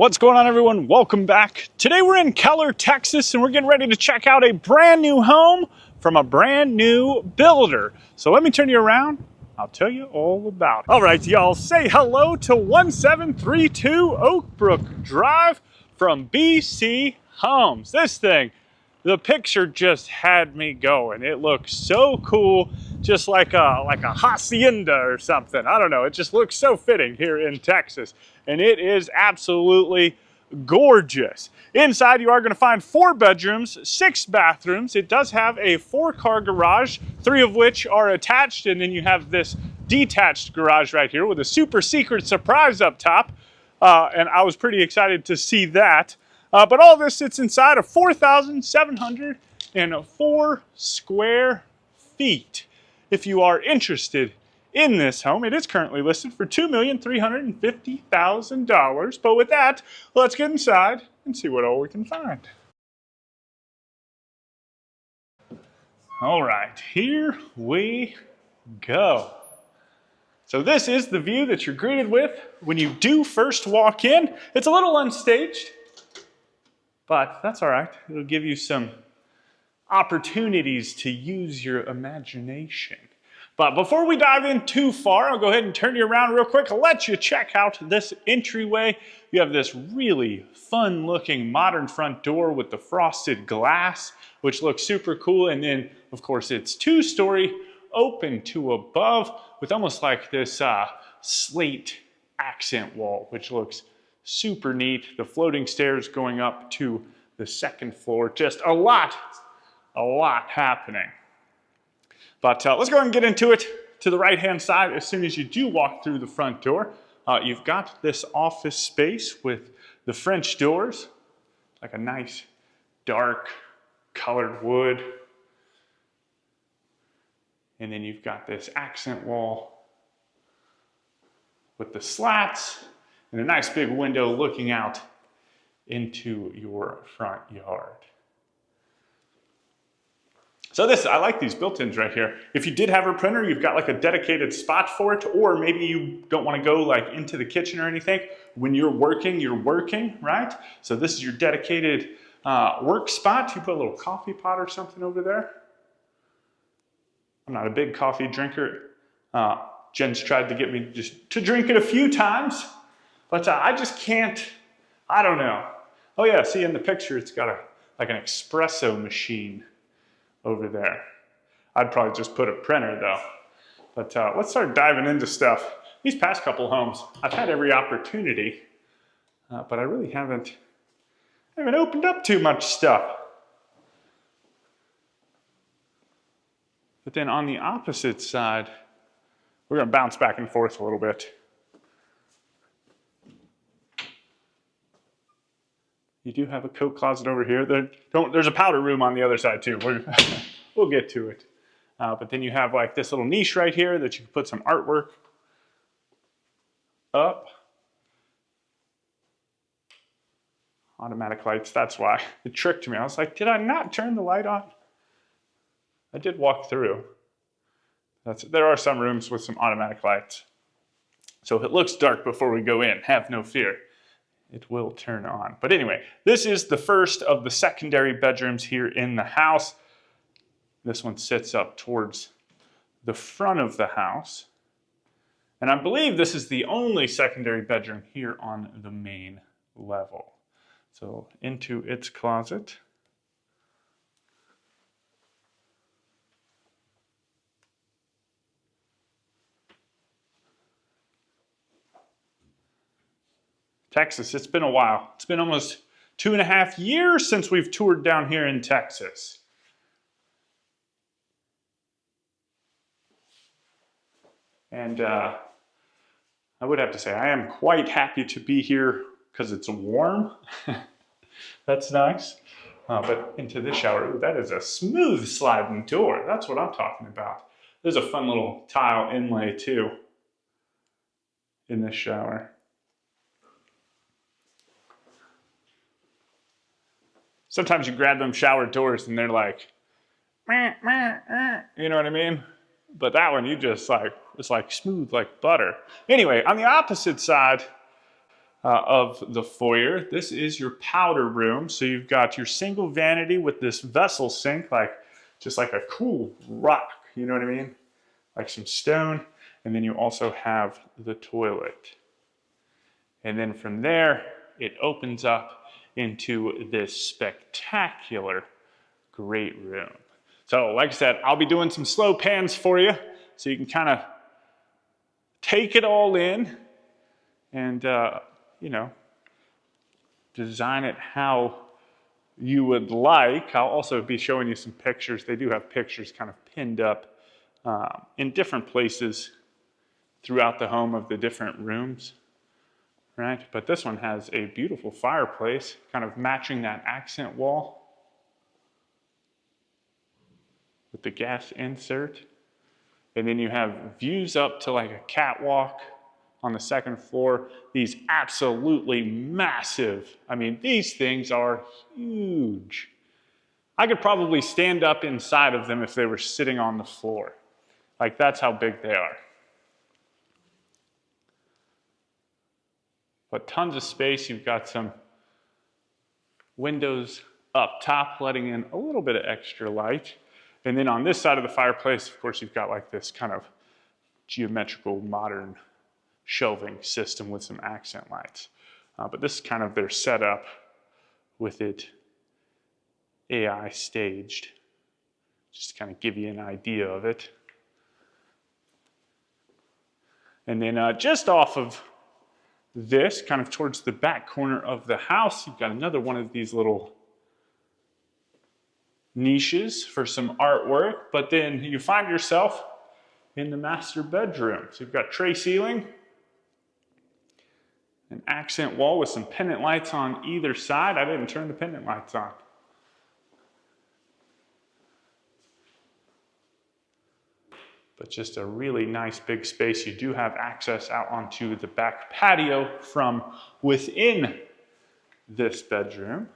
What's going on, everyone? Welcome back. Today we're in Keller, Texas, and we're getting ready to check out a brand new home from a brand new builder. So let me turn you around. I'll tell you all about it. All right, y'all, say hello to 1732 Oakbrook Drive from BC Homes. This thing, the picture just had me going. It looks so cool, just like a hacienda or something. I don't know, it just looks so fitting here in Texas. And it is absolutely gorgeous. Inside you are going to find 4 bedrooms, 6 bathrooms. It does have a 4-car garage, 3 of which are attached, and then you have this detached garage right here with a super secret surprise up top. And I was pretty excited to see that. But all this sits inside of 4,704 square feet. If you are interested in this home, it is currently listed for $2,350,000. But with that, let's get inside and see what all we can find. All right, here we go. So this is the view that you're greeted with when you do first walk in. It's a little unstaged, but that's all right. It'll give you some opportunities to use your imagination. But before we dive in too far, I'll go ahead and turn you around real quick. I'll let you check out this entryway. You have this really fun looking modern front door with the frosted glass, which looks super cool. And then of course it's 2-story, open to above with almost like this slate accent wall, which looks super neat. The floating stairs going up to the 2nd floor. Just a lot happening. But let's go ahead and get into it. To the right-hand side, as soon as you do walk through the front door, you've got this office space with the French doors, like a nice dark colored wood. And then you've got this accent wall with the slats and a nice big window looking out into your front yard. So I like these built-ins right here. If you did have a printer, you've got like a dedicated spot for it, or maybe you don't want to go like into the kitchen or anything. When you're working, right? So this is your dedicated work spot. You put a little coffee pot or something over there. I'm not a big coffee drinker. Jen's tried to get me just to drink it a few times, but I just can't, I don't know. Oh yeah, see in the picture, it's got like an espresso machine over there. I'd probably just put a printer though. But let's start diving into stuff. These past couple homes, I've had every opportunity, but I really haven't opened up too much stuff. But then on the opposite side, we're gonna bounce back and forth a little bit. You do have a coat closet over here. There's a powder room on the other side too. We'll get to it. But then you have like this little niche right here that you can put some artwork up. Automatic lights, that's why. It tricked me. I was like, did I not turn the light on? I did walk through. There are some rooms with some automatic lights. So if it looks dark before we go in, have no fear. It will turn on. But anyway, this is the first of the secondary bedrooms here in the house. This one sits up towards the front of the house. And I believe this is the only secondary bedroom here on the main level. So into its closet. Texas, it's been a while. It's been almost 2.5 years since we've toured down here in Texas. And I would have to say, I am quite happy to be here because it's warm. That's nice. But into this shower, that is a smooth sliding door. That's what I'm talking about. There's a fun little tile inlay too in this shower. Sometimes you grab them shower doors and they're like, meh, meh, meh, you know what I mean? But that one, you just like, it's like smooth like butter. Anyway, on the opposite side, of the foyer. This is your powder room. So you've got your single vanity with this vessel sink, like just like a cool rock, you know what I mean? Like some stone. And then you also have the toilet. And then from there, it opens up into this spectacular great room. So like I said, I'll be doing some slow pans for you so you can kind of take it all in and, you know, design it how you would like. I'll also be showing you some pictures. They do have pictures kind of pinned up in different places throughout the home of the different rooms, right? But this one has a beautiful fireplace, kind of matching that accent wall with the gas insert. And then you have views up to like a catwalk on the second floor. These absolutely massive, I mean, these things are huge. I could probably stand up inside of them if they were sitting on the floor. Like, that's how big they are. But tons of space. You've got some windows up top, letting in a little bit of extra light. And then on this side of the fireplace, of course, you've got like this kind of geometrical modern shelving system with some accent lights. But this is kind of their setup with it AI staged, just to kind of give you an idea of it. And then just off of this, kind of towards the back corner of the house, you've got another one of these little niches for some artwork, but then you find yourself in the master bedroom. So you've got tray ceiling, an accent wall with some pendant lights on either side. I didn't turn the pendant lights on. But just a really nice big space. You do have access out onto the back patio from within this bedroom.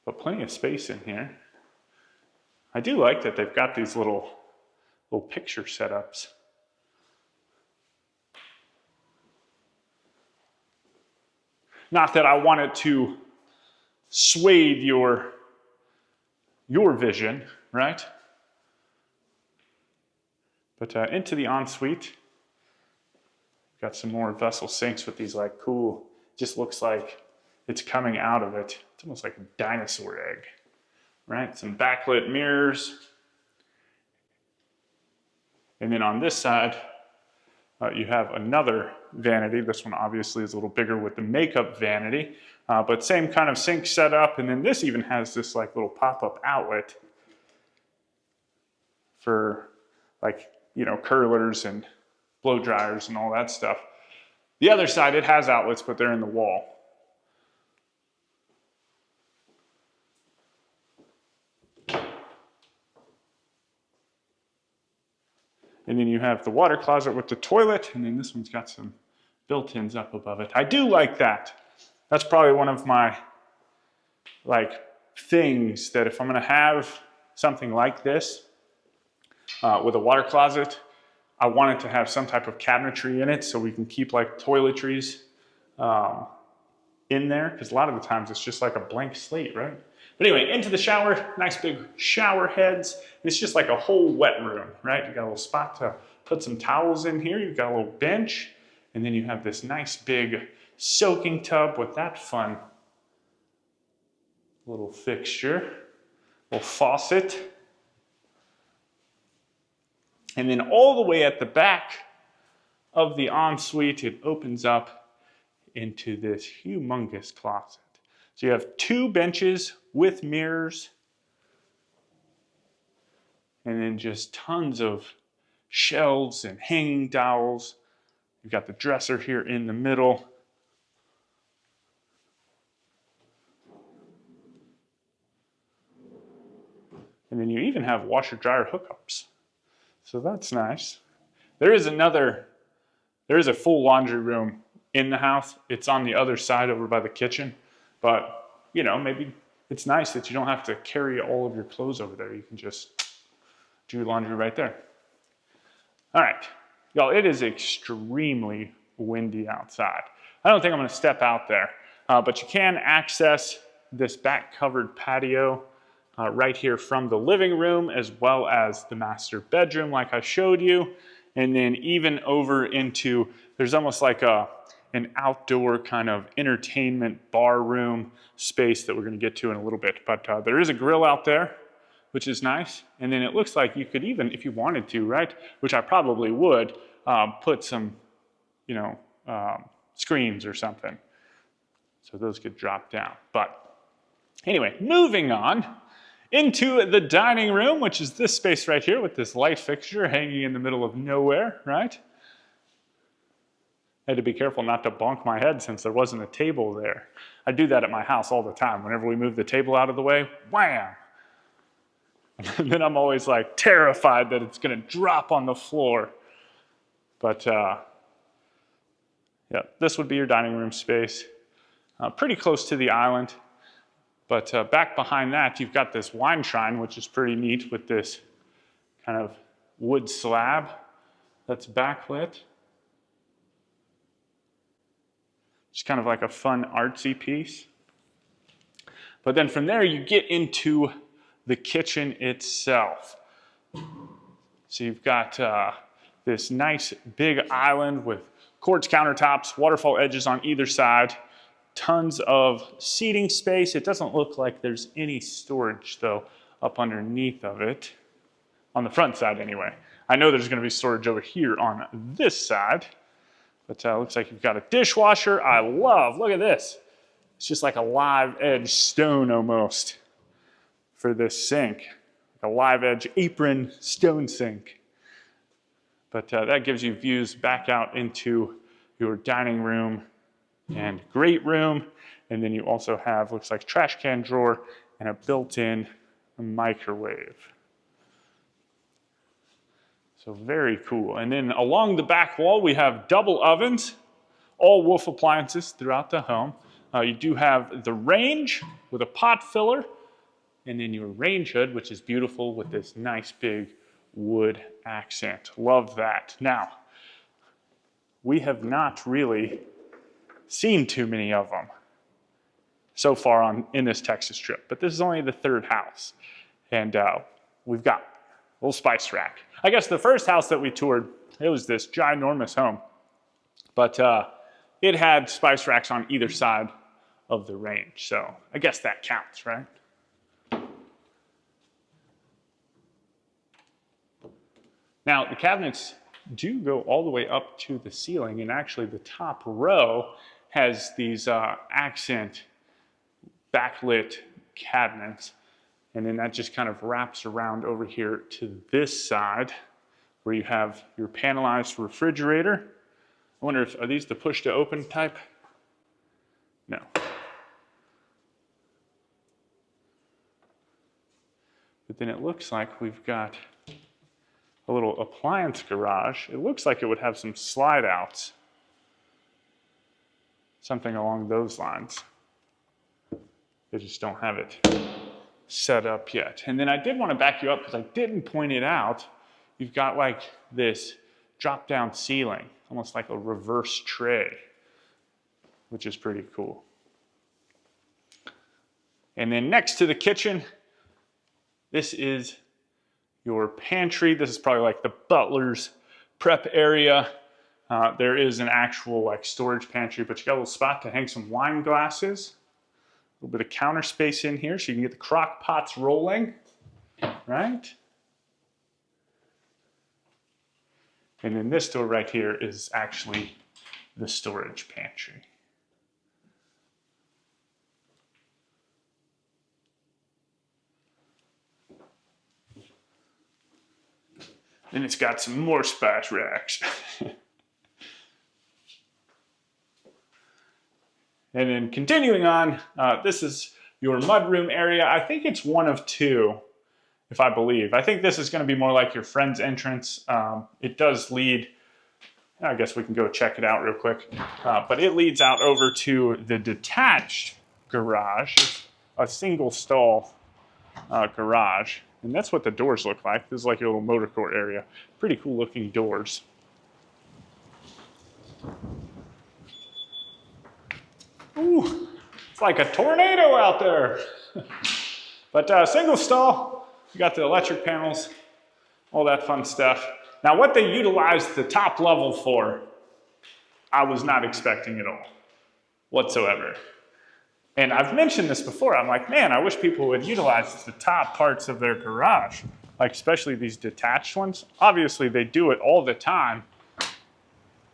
But plenty of space in here. I do like that they've got these little picture setups. Not that I wanted to sway your vision, right? But into the ensuite, got some more vessel sinks with these like cool, just looks like it's coming out of it. It's almost like a dinosaur egg, right? Some backlit mirrors. And then on this side, you have another vanity. This one obviously is a little bigger with the makeup vanity, but same kind of sink setup. And then this even has this like little pop-up outlet for like, you know, curlers and blow dryers and all that stuff. The other side, it has outlets, but they're in the wall. And then you have the water closet with the toilet, and then this one's got some built-ins up above it. I do like that. That's probably one of my like things that if I'm gonna have something like this with a water closet, I want it to have some type of cabinetry in it so we can keep like toiletries in there, because a lot of the times it's just like a blank slate, right? But anyway, into the shower, nice big shower heads. It's just like a whole wet room, right? You got a little spot to put some towels in here. You've got a little bench, and then you have this nice big soaking tub with that fun little fixture, little faucet. And then all the way at the back of the ensuite, it opens up into this humongous closet. So you have two benches with mirrors, and then just tons of shelves and hanging dowels. You've got the dresser here in the middle. And then you even have washer dryer hookups. So that's nice. There is a full laundry room in the house. It's on the other side over by the kitchen. But, you know, maybe it's nice that you don't have to carry all of your clothes over there. You can just do your laundry right there. All right, Y'all, it is extremely windy outside. I don't think I'm gonna step out there, but you can access this back covered patio right here from the living room, as well as the master bedroom like I showed you. And then even over into, there's almost like an outdoor kind of entertainment bar room space that we're gonna get to in a little bit. But there is a grill out there, which is nice. And then it looks like you could even, if you wanted to, right, which I probably would, put some, screens or something. So those could drop down. But anyway, moving on into the dining room, which is this space right here with this light fixture hanging in the middle of nowhere, right? I had to be careful not to bonk my head since there wasn't a table there. I do that at my house all the time. Whenever we move the table out of the way, wham! And then I'm always like terrified that it's gonna drop on the floor. But yeah, this would be your dining room space. Pretty close to the island. But back behind that, you've got this wine shrine, which is pretty neat with this kind of wood slab that's backlit. It's kind of like a fun artsy piece. But then from there, you get into the kitchen itself. So you've got this nice big island with quartz countertops, waterfall edges on either side, tons of seating space. It doesn't look like there's any storage though up underneath of it, on the front side anyway. I know there's gonna be storage over here on this side, but looks like you've got a dishwasher. I love, look at this. It's just like a live edge stone almost for this sink, like a live edge apron stone sink. But that gives you views back out into your dining room and great room. And then you also have, looks like trash can drawer and a built-in microwave. So very cool. And then along the back wall, we have double ovens, all Wolf appliances throughout the home. You do have the range with a pot filler, and then your range hood, which is beautiful with this nice big wood accent. Love that. Now, we have not really seen too many of them so far in this Texas trip, but this is only the third house. And we've got a little spice rack. I guess the first house that we toured, it was this ginormous home, but it had spice racks on either side of the range. So I guess that counts, right? Now, the cabinets do go all the way up to the ceiling, and actually the top row has these accent backlit cabinets, and then that just kind of wraps around over here to this side where you have your panelized refrigerator. I wonder if, are these the push to open type? No. But then it looks like we've got a little appliance garage. It looks like it would have some slide outs. Something along those lines. They just don't have it set up yet. And then I did want to back you up because I didn't point it out. You've got like this drop down ceiling, almost like a reverse tray, which is pretty cool. And then next to the kitchen, this is your pantry. This is probably like the butler's prep area. There is an actual like storage pantry, but you got a little spot to hang some wine glasses. A little bit of counter space in here so you can get the crock pots rolling, right? And then this door right here is actually the storage pantry. And it's got some more spice racks. And then continuing on, this is your mudroom area. I think it's one of two, if I believe. I think this is going to be more like your friend's entrance. It does lead, I guess we can go check it out real quick. But it leads out over to the detached garage, a single stall garage. And that's what the doors look like. This is like your little motor court area. Pretty cool looking doors. Ooh, it's like a tornado out there. But single stall, you got the electric panels, all that fun stuff. Now what they utilized the top level for, I was not expecting at all, whatsoever. And I've mentioned this before, I'm like, man, I wish people would utilize the top parts of their garage, like especially these detached ones. Obviously they do it all the time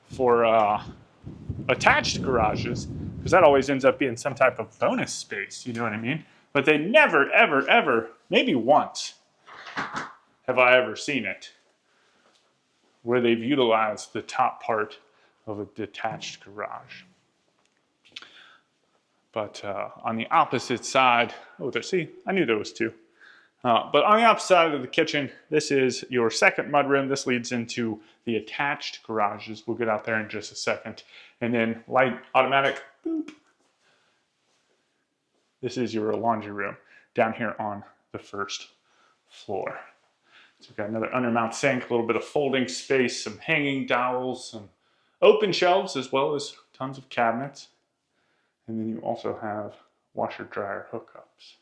for attached garages, because that always ends up being some type of bonus space, you know what I mean? But they never, ever, ever, maybe once, have I ever seen it, where they've utilized the top part of a detached garage. But on the opposite side, oh, there, see, I knew there was two. But on the opposite side of the kitchen, this is your second mudroom. This leads into the attached garages. We'll get out there in just a second. And then light, automatic, boop. This is your laundry room down here on the first floor. So we've got another undermount sink, a little bit of folding space, some hanging dowels, some open shelves, as well as tons of cabinets. And then you also have washer dryer hookups.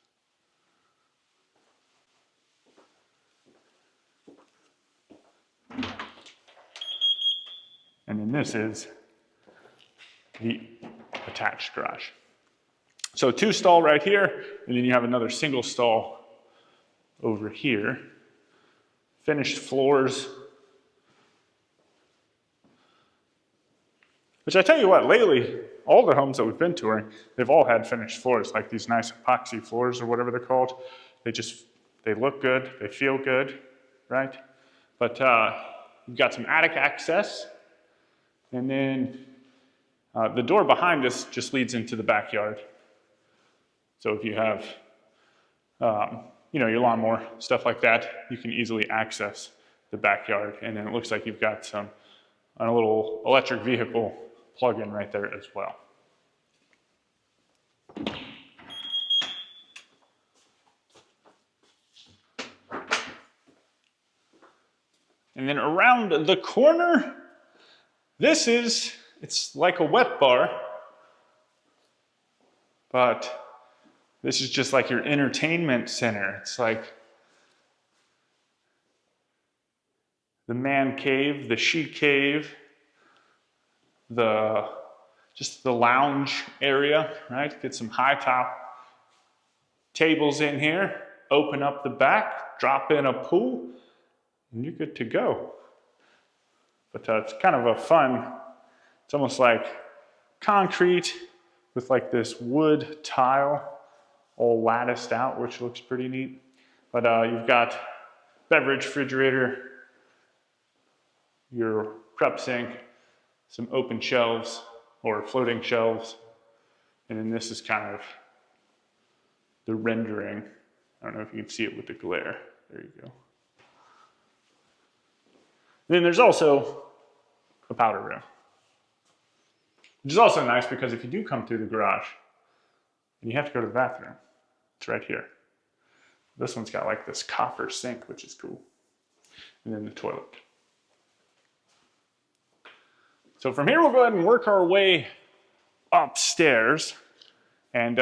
And then this is the attached garage. So two stall right here, and then you have another single stall over here. Finished floors. Which I tell you what, lately, all the homes that we've been touring, they've all had finished floors, like these nice epoxy floors or whatever they're called. They look good, they feel good, right? But you've got some attic access, and then the door behind us just leads into the backyard. So if you have, your lawnmower, stuff like that, you can easily access the backyard. And then it looks like you've got a little electric vehicle plug-in right there as well. And then around the corner, it's like a wet bar, but this is just like your entertainment center. It's like the man cave, the she cave, just the lounge area, right? Get some high top tables in here, open up the back, drop in a pool, and you're good to go. But it's kind of a fun, it's almost like concrete with like this wood tile all latticed out, which looks pretty neat. But you've got beverage refrigerator, your prep sink, some open shelves or floating shelves, and then this is kind of the rendering. I don't know if you can see it with the glare. There you go. And then there's also a powder room, which is also nice because if you do come through the garage and you have to go to the bathroom, it's right here. This one's got like this copper sink, which is cool. And then the toilet. So from here, we'll go ahead and work our way upstairs and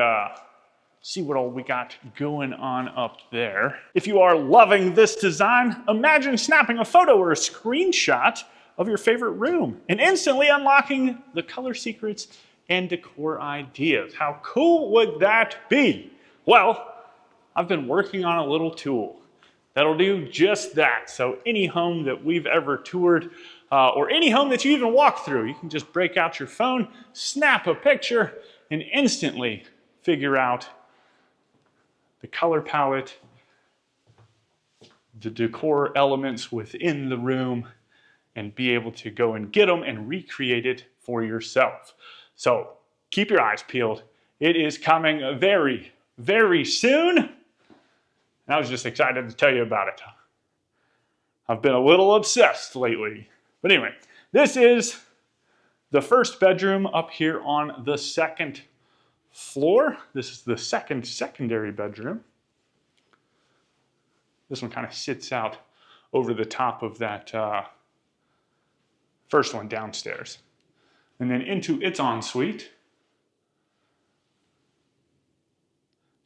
see what all we got going on up there. If you are loving this design, imagine snapping a photo or a screenshot of your favorite room and instantly unlocking the color secrets and decor ideas. How cool would that be? Well, I've been working on a little tool that'll do just that. So any home that we've ever toured, or any home that you even walk through, you can just break out your phone, snap a picture, and instantly figure out the color palette, the decor elements within the room, and be able to go and get them and recreate it for yourself. So keep your eyes peeled. It is coming very, very soon. And I was just excited to tell you about it. I've been a little obsessed lately. But anyway, this is the first bedroom up here on the second floor. This is the secondary bedroom. This one kind of sits out over the top of that first one downstairs. And then into its ensuite.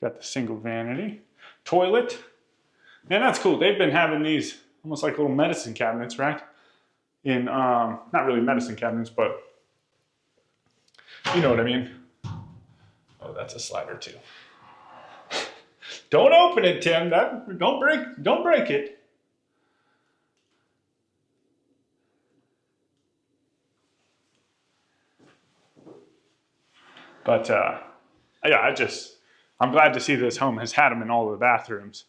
Got the single vanity. Toilet. Man, that's cool. They've been having these almost like little medicine cabinets, right? In, not really medicine cabinets, but you know what I mean. Oh, that's a slider too. Don't open it, Tim. Don't break it. But yeah, I'm glad to see this home has had them in all the bathrooms.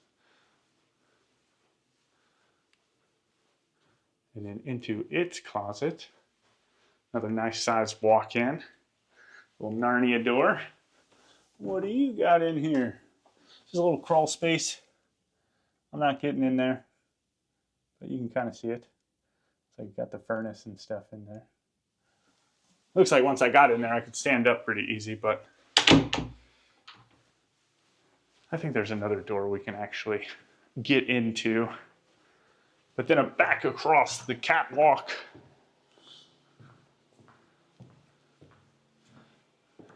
And then into its closet, another nice sized walk-in, little Narnia door. What do you got in here? Just a little crawl space. I'm not getting in there, but you can kind of see it. So you got the furnace and stuff in there. Looks like once I got in there, I could stand up pretty easy, but I think there's another door we can actually get into. But then back across the catwalk,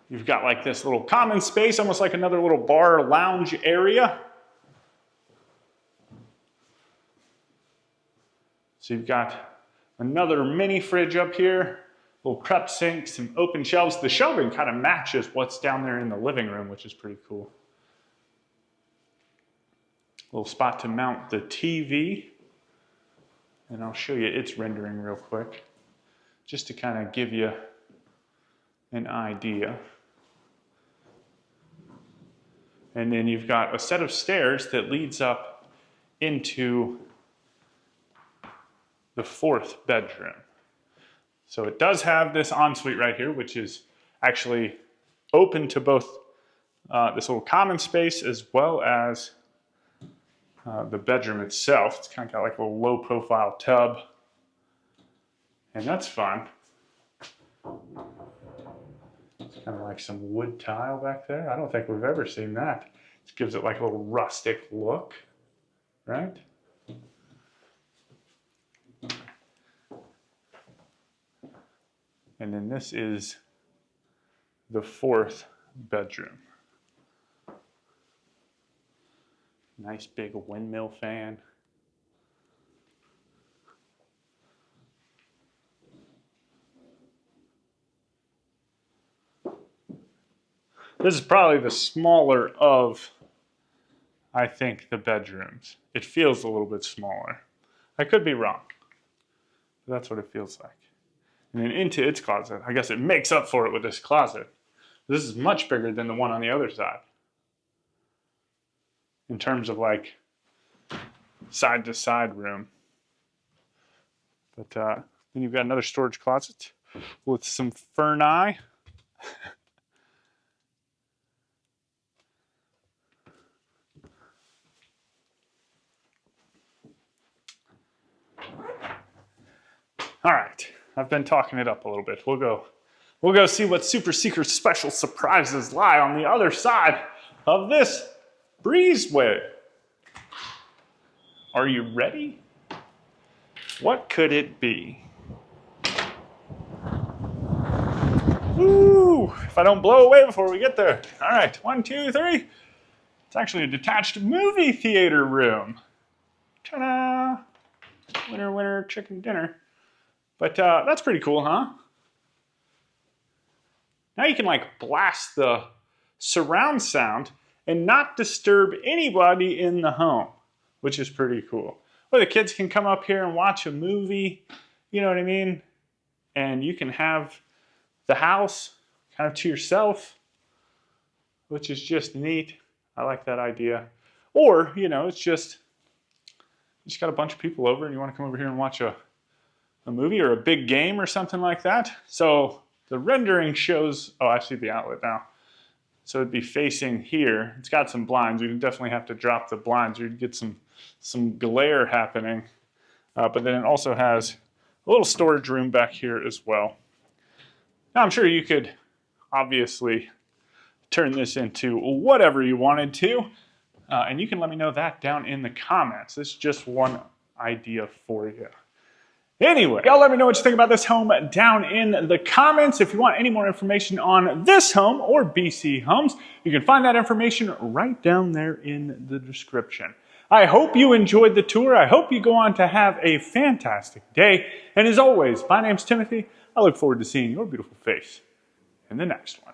you've got like this little common space, almost like another little bar lounge area. So you've got another mini fridge up here, little prep sink, some open shelves. The shelving kind of matches what's down there in the living room, which is pretty cool. Little spot to mount the TV. And I'll show you its rendering real quick, just to kind of give you an idea. And then you've got a set of stairs that leads up into the 4th bedroom. So it does have this ensuite right here, which is actually open to both this little common space as well as the bedroom itself. It's kind of got like a little low profile tub. And that's fun. It's kind of like some wood tile back there. I don't think we've ever seen that. It gives it like a little rustic look, right? And then this is the 4th bedroom. Nice big windmill fan. This is probably the smaller of, I think, the bedrooms. It feels a little bit smaller. I could be wrong, but that's what it feels like. And then into its closet. I guess it makes up for it with this closet. This is much bigger than the one on the other side, in terms of like side to side room. But then you've got another storage closet with some ferni. All right, I've been talking it up a little bit. We'll go see what super secret special surprises lie on the other side of this breezeway. Are you ready? What could it be? Woo! If I don't blow away before we get there. All right, 1, 2, 3. It's actually a detached movie theater room. Ta-da! Winner, winner, chicken dinner. But that's pretty cool, huh? Now you can like blast the surround sound and not disturb anybody in the home, which is pretty cool. Or the kids can come up here and watch a movie, you know what I mean? And you can have the house kind of to yourself, which is just neat. I like that idea. Or, you know, it's just, you just got a bunch of people over and you want to come over here and watch a movie or a big game or something like that. So the rendering shows, oh, I see the outlet now. So it'd be facing here. It's got some blinds. You definitely have to drop the blinds or you'd get some glare happening. But then it also has a little storage room back here as well. Now I'm sure you could obviously turn this into whatever you wanted to. And you can let me know that down in the comments. This is just one idea for you. Anyway, y'all let me know what you think about this home down in the comments. If you want any more information on this home or BC homes, you can find that information right down there in the description. I hope you enjoyed the tour. I hope you go on to have a fantastic day. And as always, my name's Timothy. I look forward to seeing your beautiful face in the next one.